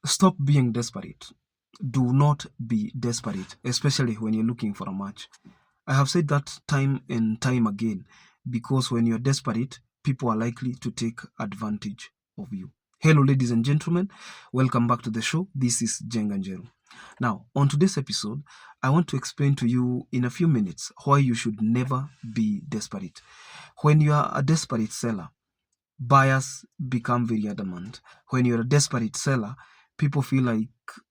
Stop being desperate. Do not be desperate, especially when you're looking for a match. I have said that time and time again because when you're desperate, people are likely to take advantage of you. Hello, ladies and gentlemen. Welcome back to the show. This is Jenganjero. Now, on today's episode, I want to explain to you in a few minutes why you should never be desperate. When you are a desperate seller, buyers become very adamant. When you're a desperate seller, people feel like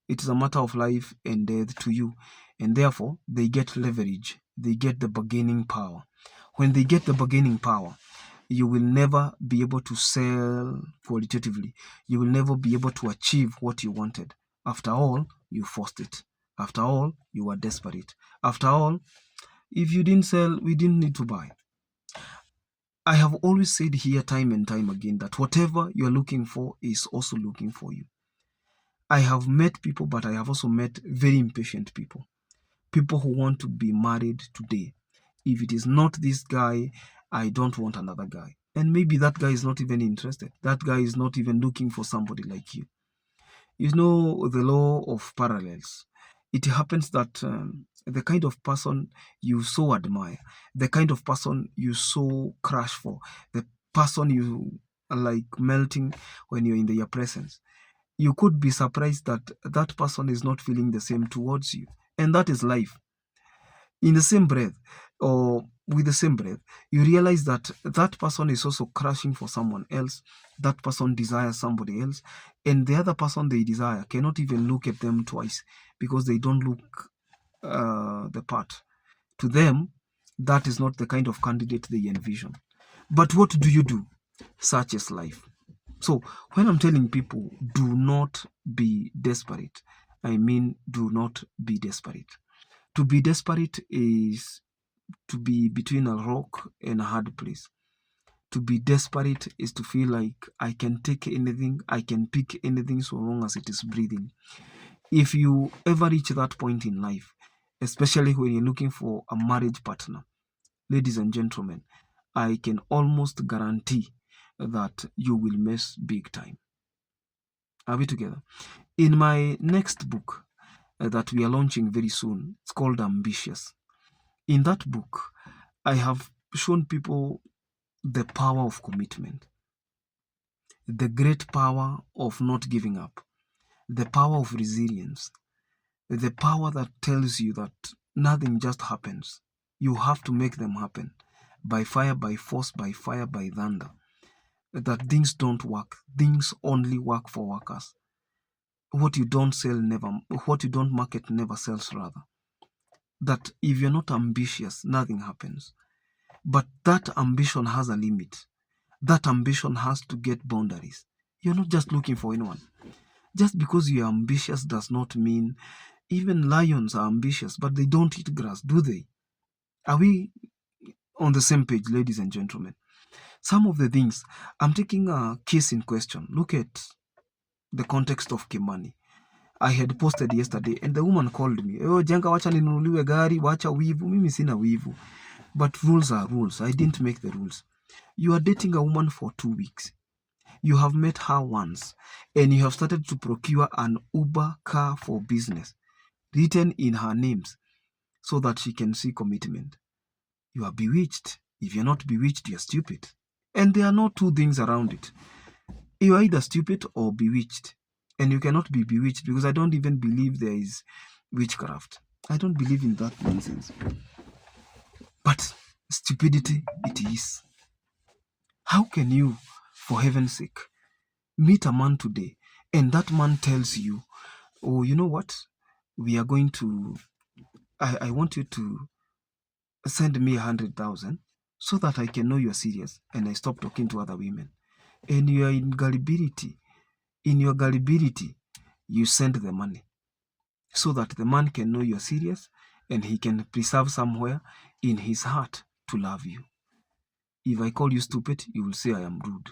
it is a matter of life and death to you, and therefore they get leverage, they get the bargaining power. When they get the bargaining power, you will never be able to sell qualitatively. You will never be able to achieve what you wanted. After all, you forced it. After all, you were desperate. After all, if you didn't sell, we didn't need to buy. I have always said here time and time again that whatever you're looking for is also looking for you. I have met people, but I have also met very impatient people. People who want to be married today. If it is not this guy, I don't want another guy. And maybe that guy is not even interested. That guy is not even looking for somebody like you. You know the law of parallels. It happens that the kind of person you so admire, the kind of person you so crush for, the person you are like melting when you're in their presence, you could be surprised that that person is not feeling the same towards you. And that is life. In the same breath, or with the same breath, you realize that that person is also crushing for someone else. That person desires somebody else, and the other person they desire cannot even look at them twice because they don't look the part. To them, that is not the kind of candidate they envision. But what do you do? Such is life. So when I'm telling people, do not be desperate, I mean, do not be desperate. To be desperate is to be between a rock and a hard place. To be desperate is to feel like I can take anything, I can pick anything so long as it is breathing. If you ever reach that point in life, especially when you're looking for a marriage partner, ladies and gentlemen, I can almost guarantee that you will miss big time. Are we together? In my next book that we are launching very soon, it's called Ambitious. In that book, I have shown people the power of commitment, the great power of not giving up, the power of resilience, the power that tells you that nothing just happens. You have to make them happen by fire, by force, by fire, by thunder. That things don't work. Things only work for workers. What you don't sell never, what you don't market never sells rather. That if you're not ambitious, nothing happens. But that ambition has a limit. That ambition has to get boundaries. You're not just looking for anyone. Just because you're ambitious does not mean even lions are ambitious, but they don't eat grass, do they? Are we on the same page, ladies and gentlemen? Some of the things, I'm taking a case in question. Look at the context of Kimani. I had posted yesterday and the woman called me. Oh, Jenga, wacha ninunuliwe gari, wacha wivu. Mimi sina wivu. But rules are rules. I didn't make the rules. You are dating a woman for 2 weeks. You have met her once and you have started to procure an Uber car for business written in her names so that she can see commitment. You are bewitched. If you're not bewitched, you're stupid. And there are no two things around it. You are either stupid or bewitched. And you cannot be bewitched because I don't even believe there is witchcraft. I don't believe in that nonsense. But stupidity it is. How can you, for heaven's sake, meet a man today and that man tells you, oh, you know what? We are going to, I want you to send me 100,000 so that I can know you're serious and I stop talking to other women. And you are in gullibility. In your gullibility, you send the money so that the man can know you're serious and he can preserve somewhere in his heart to love you. If I call you stupid, you will say I am rude.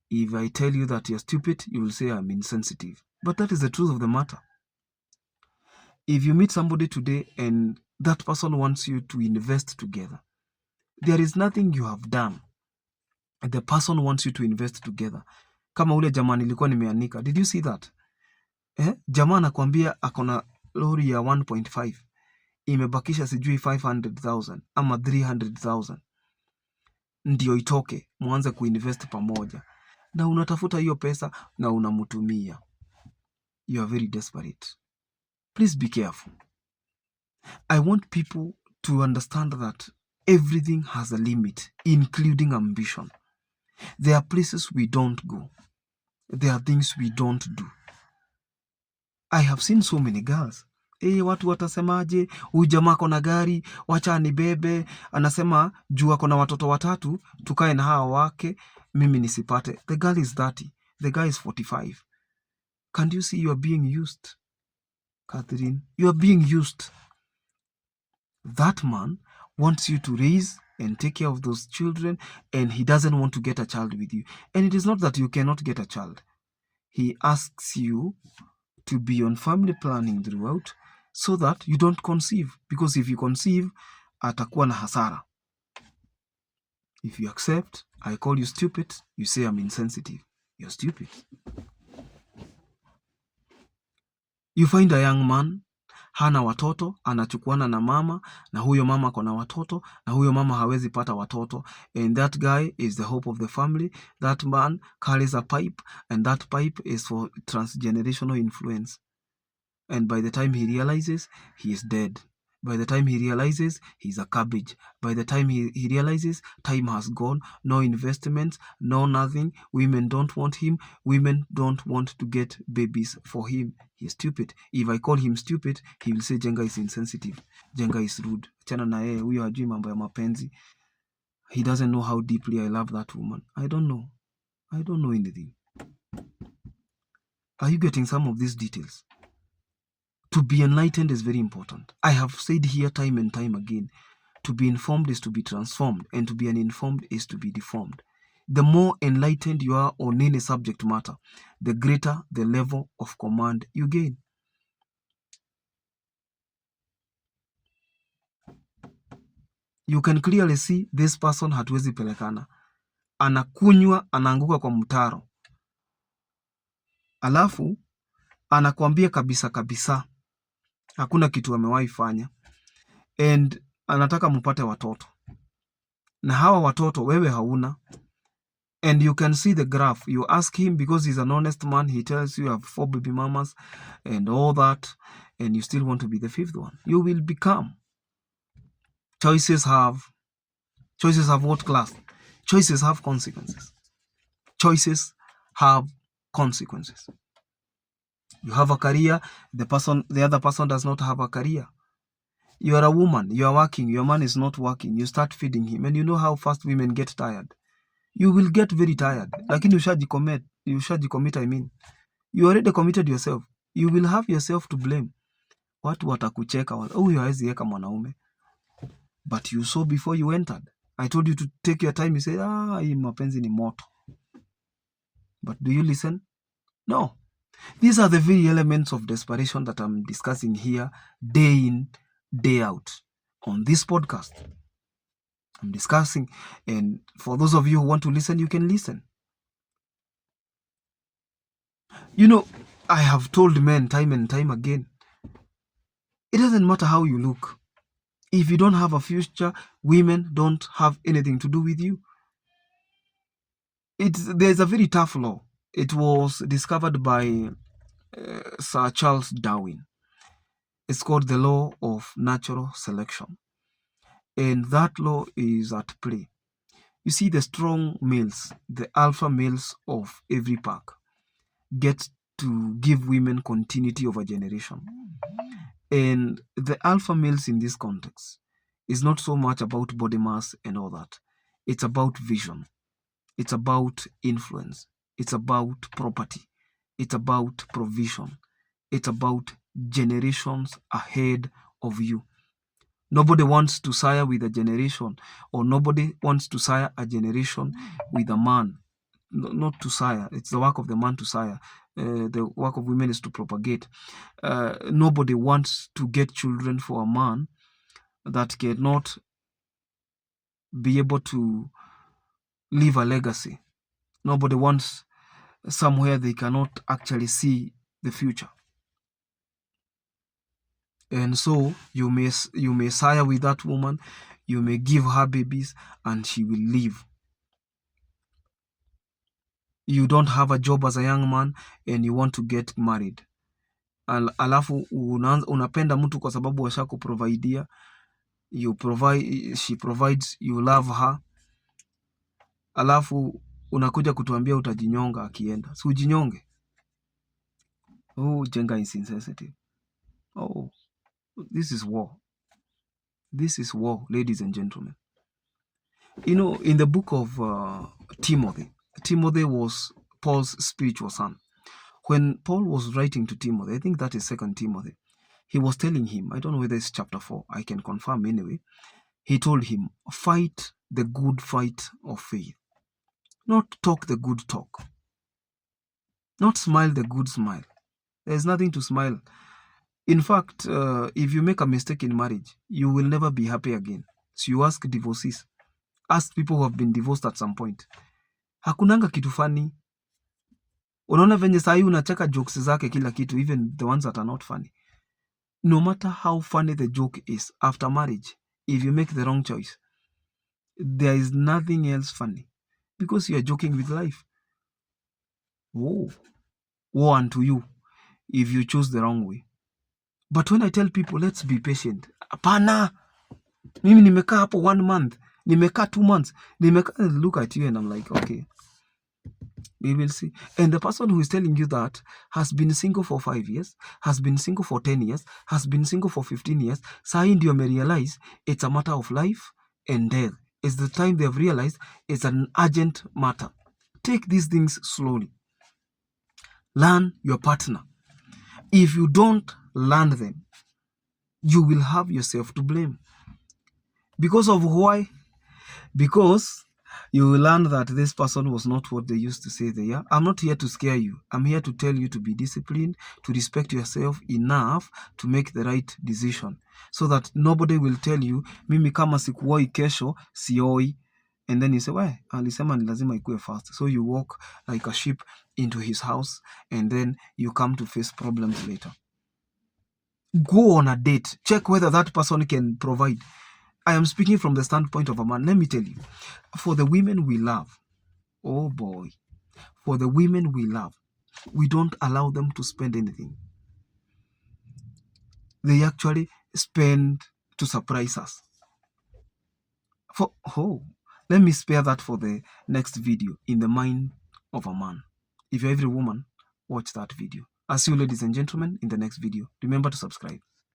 If I tell you that you're stupid, you will say I'm insensitive. But that is the truth of the matter. If you meet somebody today and that person wants you to invest together, there is nothing you have done. The person wants you to invest together. Kama ule jamaa nilikuwa nimeanika. Did you see that? Jamaa anakuambia akona lori ya 1.5 imebakisha sijui 500,000 ama 300,000 ndio itoke, mwanze kuinvest pamoja, na unatafuta hiyo pesa na unamtumia. You are very desperate. Please be careful. I want people to understand that everything has a limit, including ambition. There are places we don't go. There are things we don't do. I have seen so many girls. Watu watasemaje? Huyu jamaa ako na gari, wacha anibebe. Anasema juu ako na watoto watatu, tukae na hawa wake, mimi nisipate. The girl is 30. The guy is 45. Can't you see you are being used, Catherine? You are being used. That man wants you to raise and take care of those children, and he doesn't want to get a child with you. And it is not that you cannot get a child. He asks you to be on family planning throughout so that you don't conceive. Because if you conceive, atakuwa na hasara. If you accept, I call you stupid, you say I'm insensitive. You're stupid. You find a young man, hana watoto, anachukuana na mama, na huyo mama kona watoto, na huyo mama hawezi pata watoto. And that guy is the hope of the family. That man carries a pipe, and that pipe is for transgenerational influence. And by the time he realizes, he is dead. By the time he realizes, he's a cabbage. By the time he realizes, time has gone, no investments, no nothing. Women don't want him. Women don't want to get babies for him. He's stupid. If I call him stupid, he will say Jenga is insensitive. Jenga is rude. Chana na yeye, huyo hajui mambo ya mapenzi. He doesn't know how deeply I love that woman. I don't know. I don't know anything. Are you getting some of these details? To be enlightened is very important. I have said here time and time again, to be informed is to be transformed, and to be uninformed is to be deformed. The more enlightened you are on any subject matter, the greater the level of command you gain. You can clearly see this person hatuwezi pelekana. Anakunywa, anaanguka kwa mtaro. Alafu, anakuambia kabisa kabisa. Hakuna kitu amewahi fanya. And anataka mupate watoto. Na hawa watoto wewe hauna. And you can see the graph. You ask him, because he's an honest man, he tells you have 4 baby mamas and all that, and you still want to be the 5th one. You will become. Choices have what class? Choices have consequences. Choices have consequences. You have a career, the other person does not have a career. You are a woman, you are working, your man is not working, you start feeding him, and you know how fast women get tired. You will get very tired. Lakini ushajicommit, I mean. You already committed yourself. You will have yourself to blame. Watu watakucheka, huyu hawezi weka mwanaume. But you saw before you entered. I told you to take your time. You say, hii mapenzi ni moto. But do you listen? No. These are the very elements of desperation that I'm discussing here day in, day out on this podcast. I'm discussing, and for those of you who want to listen, you can listen. You know, I have told men time and time again, it doesn't matter how you look. If you don't have a future, women don't have anything to do with you. There's a very tough law. It was discovered by Sir Charles Darwin. It's called the law of natural selection. And that law is at play. You see, the strong males, the alpha males of every pack, get to give women continuity of a generation. And the alpha males in this context is not so much about body mass and all that. It's about vision. It's about influence. It's about property. It's about provision. It's about generations ahead of you. Nobody wants to sire with a generation, or nobody wants to sire a generation with a man. Not to sire. It's the work of the man to sire. The work of women is to propagate. Nobody wants to get children for a man that cannot be able to leave a legacy. Nobody wants somewhere they cannot actually see the future. And so you may sire with that woman, you may give her babies, and she will leave. You don't have a job as a young man and you want to get married. Alafu unapenda mtu kwa sababu washakuprovidea, she provides, you love her. Alafu unakuja kutuambia utajinyonga akienda. Si ujinyonge. Oh, gender is insensitive. Oh, this is war. This is war, ladies and gentlemen. You know, in the book of Timothy was Paul's spiritual son. When Paul was writing to Timothy, I think that is 2 Timothy, he was telling him, I don't know whether it's chapter 4, I can confirm anyway. He told him, fight the good fight of faith. Not talk the good talk. Not smile the good smile. There's nothing to smile. In fact, if you make a mistake in marriage, you will never be happy again. So you ask divorcees. Ask people who have been divorced at some point. Hakunanga kitu funny. Unaona venye sahi unacheka jokes zake kila kitu, even the ones that are not funny. No matter how funny the joke is, after marriage, if you make the wrong choice, there is nothing else funny. Because you are joking with life. Woe unto you if you choose the wrong way. But when I tell people, let's be patient. Apana! Mimi nimekaa hapo 1 month. Nimekaa 2 months. Look at you and I'm like, okay. We will see. And the person who is telling you that has been single for 5 years, has been single for 10 years, has been single for 15 years. Sahi ndio realize it's a matter of life and death. It's the time they have realized it's an urgent matter. Take these things slowly. Learn your partner. If you don't learn them, you will have yourself to blame. Because of why? Because you will learn that this person was not what they used to say they are. I'm not here to scare you. I'm here to tell you to be disciplined, to respect yourself enough to make the right decision. So that nobody will tell you, mimi kama sikuoi kesho, sioi. And then you say, why? Alisema ni lazima ikue fast. So you walk like a sheep into his house and then you come to face problems later. Go on a date. Check whether that person can provide. I am speaking from the standpoint of a man. Let me tell you, for the women we love, oh boy, for the women we love, we don't allow them to spend anything. They actually spend to surprise us. Let me spare that for the next video, in the mind of a man. If you're every woman, watch that video. I'll see you, ladies and gentlemen, in the next video. Remember to subscribe.